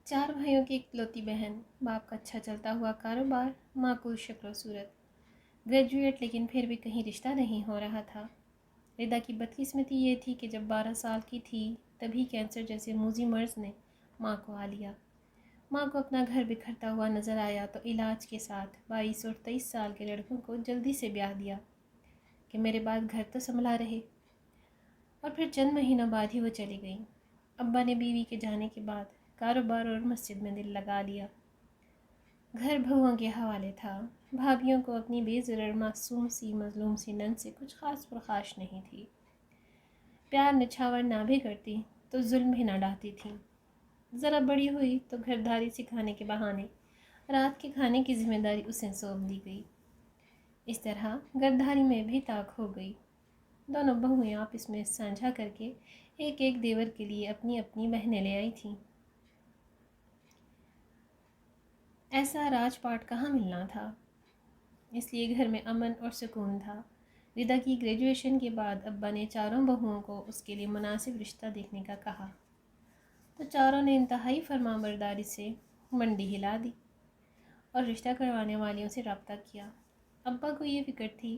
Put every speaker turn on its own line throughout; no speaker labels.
4 بھائیوں کی اکلوتی بہن، باپ کا اچھا چلتا ہوا کاروبار، معقول شکل و صورت، گریجویٹ لیکن پھر بھی کہیں رشتہ نہیں ہو رہا تھا۔ ردا کی بدقسمتی یہ تھی کہ جب 12 سال کی تھی تبھی کینسر جیسے موذی مرض نے ماں کو آ لیا۔ ماں کو اپنا گھر بکھرتا ہوا نظر آیا تو علاج کے ساتھ 22 اور 23 سال کے لڑکوں کو جلدی سے بیاہ دیا کہ میرے بعد گھر تو سنبھلا رہے۔ اور پھر چند مہینوں بعد ہی وہ چلی گئیں۔ ابا نے بیوی کے جانے کے بعد کاروبار اور مسجد میں دل لگا لیا۔ گھر بہوؤں کے حوالے تھا۔ بھابھیوں کو اپنی بے ضرر معصوم سی مظلوم سی نند سے کچھ خاص پرخاش نہیں تھی۔ پیار نچھاور نہ بھی کرتی تو ظلم بھی نہ ڈھاتی تھیں۔ ذرا بڑی ہوئی تو گھرداری سکھانے کے بہانے رات کے کھانے کی ذمہ داری اسے سونپ دی گئی۔ اس طرح گھرداری میں بھی طاق ہو گئی۔ دونوں بہویں آپس میں سانجھا کر کے ایک ایک دیور کے لیے اپنی اپنی بہنیں لے آئی تھیں۔ ایسا راج پاٹ کہاں ملنا تھا، اس لیے گھر میں امن اور سکون تھا۔ ردا کی گریجویشن کے بعد ابا نے چاروں بہوؤں کو اس کے لیے مناسب رشتہ دیکھنے کا کہا تو چاروں نے انتہائی فرمانبرداری سے منڈی ہلا دی اور رشتہ کروانے والیوں سے رابطہ کیا۔ ابا کو یہ فکر تھی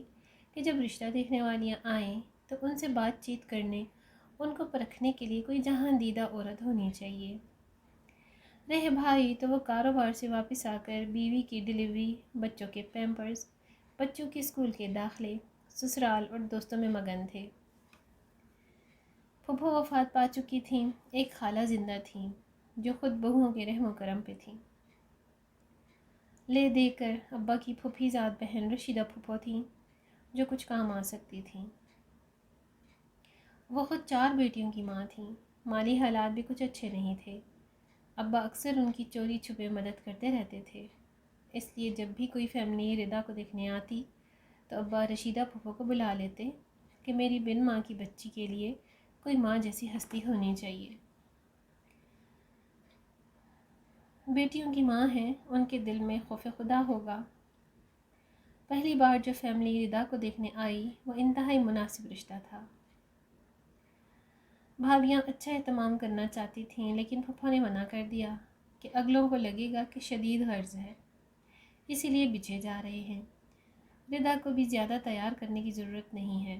کہ جب رشتہ دیکھنے والیاں آئیں تو ان سے بات چیت کرنے، ان کو پرکھنے کے لیے کوئی جہاں دیدہ عورت ہونی چاہیے۔ رہے بھائی تو وہ کاروبار سے واپس آ کر بیوی کی ڈلیوری، بچوں کے پیمپرز، بچوں کے اسکول کے داخلے، سسرال اور دوستوں میں مگن تھے۔ پھوپھو وفات پا چکی تھیں، ایک خالہ زندہ تھیں جو خود بہوؤں کے رحم و کرم پہ تھیں۔ لے دے کر ابا کی پھوپھی زاد بہن رشیدہ پھوپھو تھیں جو کچھ کام آ سکتی تھیں۔ وہ خود 4 بیٹیوں کی ماں تھیں۔ مالی حالات بھی کچھ اچھے نہیں تھے۔ ابا اکثر ان کی چوری چھپے مدد کرتے رہتے تھے، اس لیے جب بھی کوئی فیملی ردا کو دیکھنے آتی تو ابا رشیدہ پھوپھو کو بلا لیتے کہ میری بن ماں کی بچی کے لیے کوئی ماں جیسی ہستی ہونی چاہیے۔ بیٹیوں کی ماں ہیں، ان کے دل میں خوف خدا ہوگا۔ پہلی بار جو فیملی ردا کو دیکھنے آئی وہ انتہائی مناسب رشتہ تھا۔ بھابھیاں اچھا اہتمام کرنا چاہتی تھیں لیکن پھوپھو نے منع کر دیا کہ اگلوں کو لگے گا کہ شدید غرض ہے، اسی لیے بچھے جا رہے ہیں۔ ردا کو بھی زیادہ تیار کرنے کی ضرورت نہیں ہے۔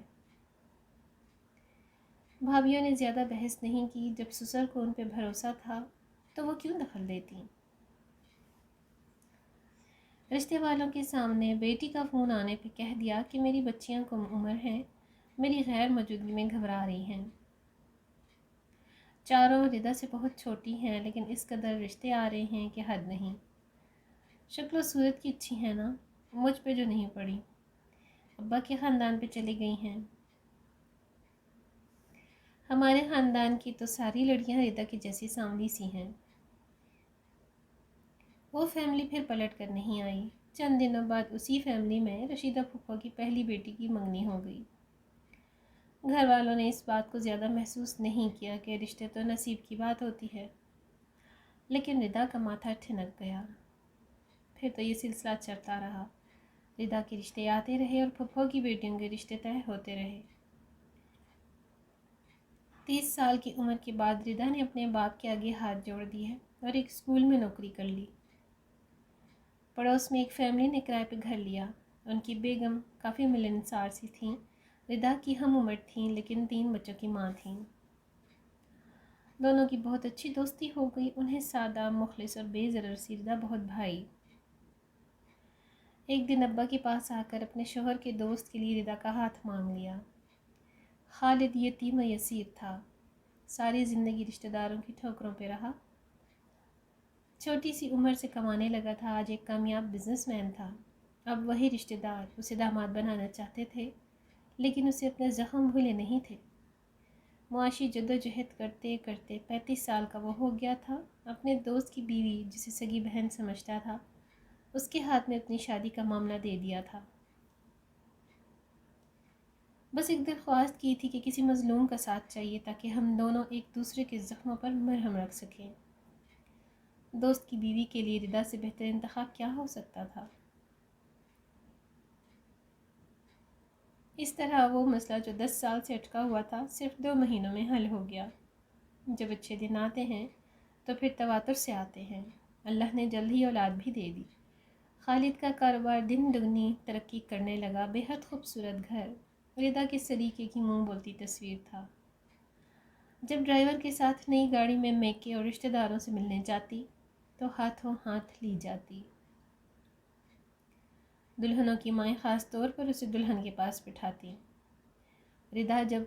بھابھیوں نے زیادہ بحث نہیں کی۔ جب سسر کو ان پہ بھروسہ تھا تو وہ کیوں دخل دیتی؟ رشتے والوں کے سامنے بیٹی کا فون آنے پہ کہہ دیا کہ میری بچیاں کم عمر ہیں، میری غیر موجودگی میں گھبرا رہی ہیں۔ چاروں ردا سے بہت چھوٹی ہیں لیکن اس قدر رشتے آ رہے ہیں کہ حد نہیں۔ شکل و صورت کی اچھی ہیں نا، مجھ پہ جو نہیں پڑی، ابا کے خاندان پہ چلی گئی ہیں۔ ہمارے خاندان کی تو ساری لڑکیاں ردا کی جیسی سانولی سی ہیں۔ وہ فیملی پھر پلٹ کر نہیں آئی۔ چند دنوں بعد اسی فیملی میں رشیدہ پھوپھو کی پہلی بیٹی کی منگنی ہو گئی۔ گھر والوں نے اس بات کو زیادہ محسوس نہیں کیا کہ رشتے تو نصیب کی بات ہوتی ہے، لیکن ردا کا ماتھا ٹھنک گیا۔ پھر تو یہ سلسلہ چلتا رہا۔ ردا کے رشتے آتے رہے اور پھوپھو کی بیٹیوں کے رشتے طے ہوتے رہے۔ 30 سال کی عمر کے بعد ردا نے اپنے باپ کے آگے ہاتھ جوڑ دیے اور ایک اسکول میں نوکری کر لی۔ پڑوس میں ایک فیملی نے کرائے پہ گھر لیا۔ ان کی بیگم کافی ملنسار سی تھیں، ردا کی ہم عمر تھیں لیکن 3 بچوں کی ماں تھیں۔ دونوں کی بہت اچھی دوستی ہو گئی۔ انہیں سادہ، مخلص اور بے ضرر سی ردا بہت بھائی۔ ایک دن ابا کے پاس آ کر اپنے شوہر کے دوست کے لیے ردا کا ہاتھ مانگ لیا۔ خالد یتیم و یسیر تھا، ساری زندگی رشتہ داروں کی ٹھوکروں پہ رہا۔ چھوٹی سی عمر سے کمانے لگا تھا، آج ایک کامیاب بزنس مین تھا۔ اب وہی رشتہ دار اسے داماد بنانا چاہتے تھے لیکن اسے اپنے زخم بھولے نہیں تھے۔ معاشی جدوجہد کرتے کرتے 35 سال کا وہ ہو گیا تھا۔ اپنے دوست کی بیوی جسے سگی بہن سمجھتا تھا، اس کے ہاتھ میں اپنی شادی کا معاملہ دے دیا تھا۔ بس ایک درخواست کی تھی کہ کسی مظلوم کا ساتھ چاہیے تاکہ ہم دونوں ایک دوسرے کے زخموں پر مرہم رکھ سکیں۔ دوست کی بیوی کے لیے ردا سے بہتر انتخاب کیا ہو سکتا تھا؟ اس طرح وہ مسئلہ جو 10 سال سے اٹکا ہوا تھا صرف 2 مہینوں میں حل ہو گیا۔ جب اچھے دن آتے ہیں تو پھر تواتر سے آتے ہیں۔ اللہ نے جلد ہی اولاد بھی دے دی۔ خالد کا کاروبار دن دگنی ترقی کرنے لگا۔ بے حد خوبصورت گھر ردا کے سلیقے کی منہ بولتی تصویر تھا۔ جب ڈرائیور کے ساتھ نئی گاڑی میں میکے اور رشتہ داروں سے ملنے جاتی تو ہاتھوں ہاتھ لی جاتی۔ دلہنوں کی مائیں خاص طور پر اسے دلہن کے پاس بٹھاتی۔ ردا جب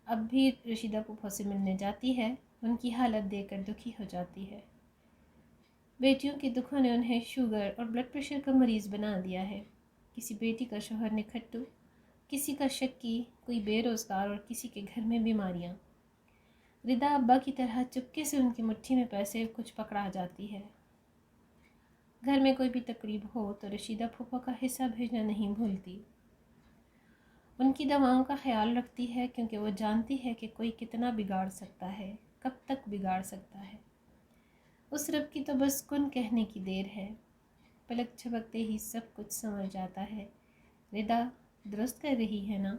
اب بھی رشیدہ پھوپھو سے ملنے جاتی ہے، ان کی حالت دیکھ کر دکھی ہو جاتی ہے۔ بیٹیوں کے دکھوں نے انہیں شوگر اور بلڈ پریشر کا مریض بنا دیا ہے۔ کسی بیٹی کا شوہر نکھٹو، کسی کا شکی، کوئی بے روزگار اور کسی کے گھر میں بیماریاں۔ ردا ابا کی طرح چپکے سے ان کی مٹھی میں پیسے کچھ پکڑا جاتی ہے۔ گھر میں کوئی بھی تقریب ہو تو رشیدہ پھوپھو کا حصہ بھیجنا نہیں بھولتی۔ ان کی دواؤں کا خیال رکھتی ہے کیونکہ وہ جانتی ہے کہ کوئی کتنا بگاڑ سکتا ہے، کب تک بگاڑ سکتا ہے۔ اس رب کی تو بس کن کہنے کی دیر ہے، پلک جھپکتے ہی سب کچھ سنور جاتا ہے۔ ردا درست کر رہی ہے نا؟